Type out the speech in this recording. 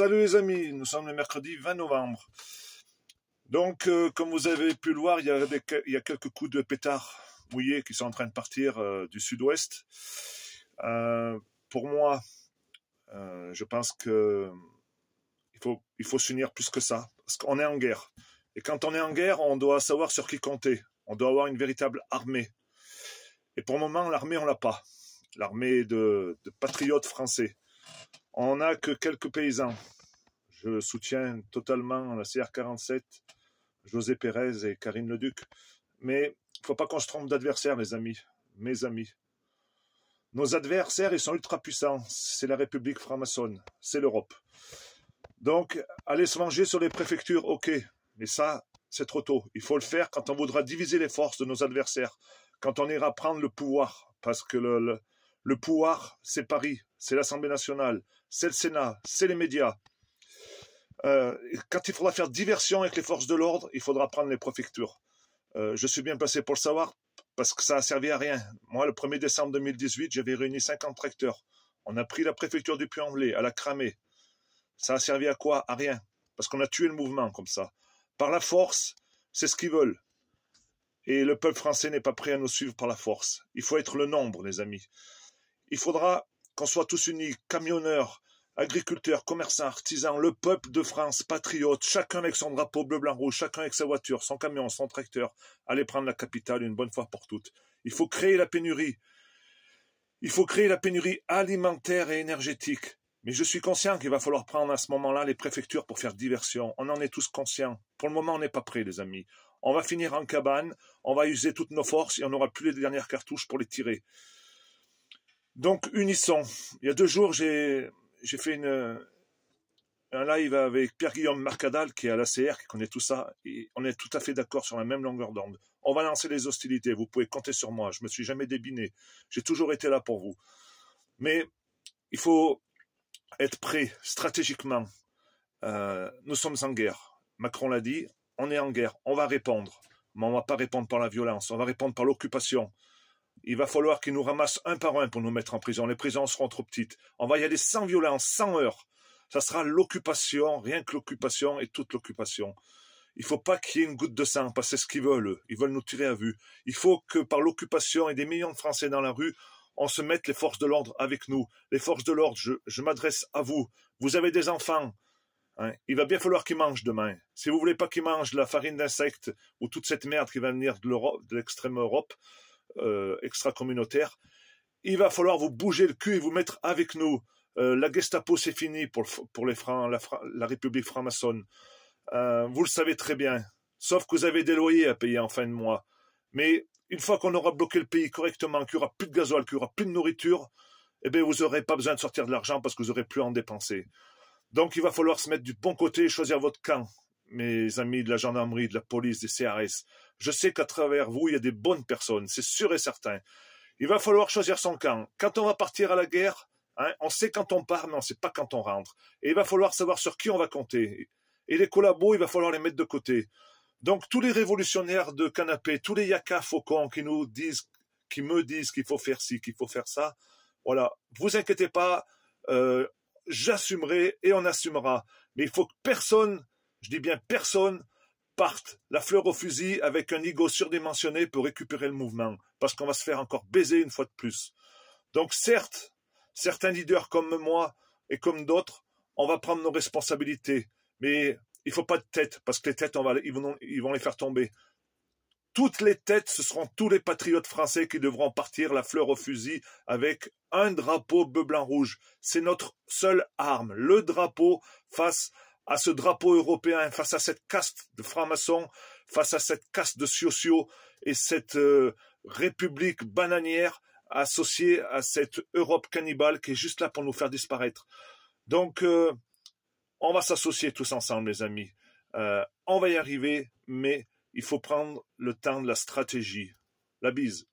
Salut les amis, nous sommes le mercredi 20 novembre. Donc, comme vous avez pu le voir, il y a quelques coups de pétard mouillés qui sont en train de partir du sud-ouest. Pour moi, je pense que il faut s'unir plus que ça, parce qu'on est en guerre. Et quand on est en guerre, on doit savoir sur qui compter. On doit avoir une véritable armée. Et pour le moment, l'armée, on l'a pas. L'armée de patriotes français. On n'a que quelques paysans. Je soutiens totalement la CR47, José Pérez et Karine Leduc. Mais il ne faut pas qu'on se trompe d'adversaires, les amis, mes amis. Nos adversaires, ils sont ultra puissants. C'est la République franc-maçonne, c'est l'Europe. Donc, aller se manger sur les préfectures, ok. Mais ça, c'est trop tôt. Il faut le faire quand on voudra diviser les forces de nos adversaires. Quand on ira prendre le pouvoir. Parce que le pouvoir, c'est Paris, c'est l'Assemblée nationale, c'est le Sénat, c'est les médias. Quand il faudra faire diversion avec les forces de l'ordre, il faudra prendre les préfectures. Je suis bien placé pour le savoir, parce que ça a servi à rien. Moi, le 1er décembre 2018, j'avais réuni 50 tracteurs. On a pris la préfecture du Puy-en-Velay, à la cramée. Ça a servi à quoi? À rien. Parce qu'on a tué le mouvement comme ça. Par la force, c'est ce qu'ils veulent. Et le peuple français n'est pas prêt à nous suivre par la force. Il faut être le nombre, les amis. Il faudra qu'on soit tous unis, camionneurs, agriculteurs, commerçants, artisans, le peuple de France, patriotes, chacun avec son drapeau bleu, blanc, rouge, chacun avec sa voiture, son camion, son tracteur, aller prendre la capitale une bonne fois pour toutes. Il faut créer la pénurie. Il faut créer la pénurie alimentaire et énergétique. Mais je suis conscient qu'il va falloir prendre à ce moment-là les préfectures pour faire diversion. On en est tous conscients. Pour le moment, on n'est pas prêts, les amis. On va finir en cabane, on va user toutes nos forces et on n'aura plus les dernières cartouches pour les tirer. Donc, unissons. Il y a 2 jours, j'ai fait un live avec Pierre-Guillaume Marcadal, qui est à l'ACR, qui connaît tout ça, et on est tout à fait d'accord sur la même longueur d'onde. On va lancer les hostilités, vous pouvez compter sur moi, je me suis jamais débiné, j'ai toujours été là pour vous. Mais il faut être prêt stratégiquement. Nous sommes en guerre. Macron l'a dit, on est en guerre, on va répondre. Mais on ne va pas répondre par la violence, on va répondre par l'occupation. Il va falloir qu'ils nous ramassent un par un pour nous mettre en prison. Les prisons seront trop petites. On va y aller sans violence, sans heurts. Ça sera l'occupation, rien que l'occupation et toute l'occupation. Il ne faut pas qu'il y ait une goutte de sang, parce que c'est ce qu'ils veulent. Ils veulent nous tirer à vue. Il faut que par l'occupation et des millions de Français dans la rue, on se mette les forces de l'ordre avec nous. Les forces de l'ordre, je m'adresse à vous. Vous avez des enfants. Hein, il va bien falloir qu'ils mangent demain. Si vous ne voulez pas qu'ils mangent la farine d'insectes ou toute cette merde qui va venir de l'extrême Europe, extra-communautaire, il va falloir vous bouger le cul et vous mettre avec nous. La Gestapo, c'est fini pour les francs, la République franc-maçonne. Vous le savez très bien. Sauf que vous avez des loyers à payer en fin de mois. Mais une fois qu'on aura bloqué le pays correctement, qu'il n'y aura plus de gasoil, qu'il n'y aura plus de nourriture, eh bien, vous n'aurez pas besoin de sortir de l'argent parce que vous n'aurez plus à en dépenser. Donc, il va falloir se mettre du bon côté et choisir votre camp. Mes amis de la gendarmerie, de la police, des CRS. Je sais qu'à travers vous, il y a des bonnes personnes, c'est sûr et certain. Il va falloir choisir son camp. Quand on va partir à la guerre, hein, on sait quand on part, mais on ne sait pas quand on rentre. Et il va falloir savoir sur qui on va compter. Et les collabos, il va falloir les mettre de côté. Donc, tous les révolutionnaires de canapé, tous les yakas faucons qui me disent qu'il faut faire ci, qu'il faut faire ça, voilà, vous inquiétez pas, j'assumerai et on assumera. Mais il faut que personne, je dis bien personne, parte la fleur au fusil avec un ego surdimensionné pour récupérer le mouvement, parce qu'on va se faire encore baiser une fois de plus. Donc certes, certains leaders comme moi et comme d'autres, on va prendre nos responsabilités, mais il ne faut pas de tête, parce que les têtes, ils vont les faire tomber. Toutes les têtes, ce seront tous les patriotes français qui devront partir la fleur au fusil avec un drapeau bleu, blanc, rouge. C'est notre seule arme, le drapeau face à ce drapeau européen, face à cette caste de francs-maçons, face à cette caste de sociaux et cette république bananière associée à cette Europe cannibale qui est juste là pour nous faire disparaître. Donc, on va s'associer tous ensemble, les amis. On va y arriver, mais il faut prendre le temps de la stratégie. La bise.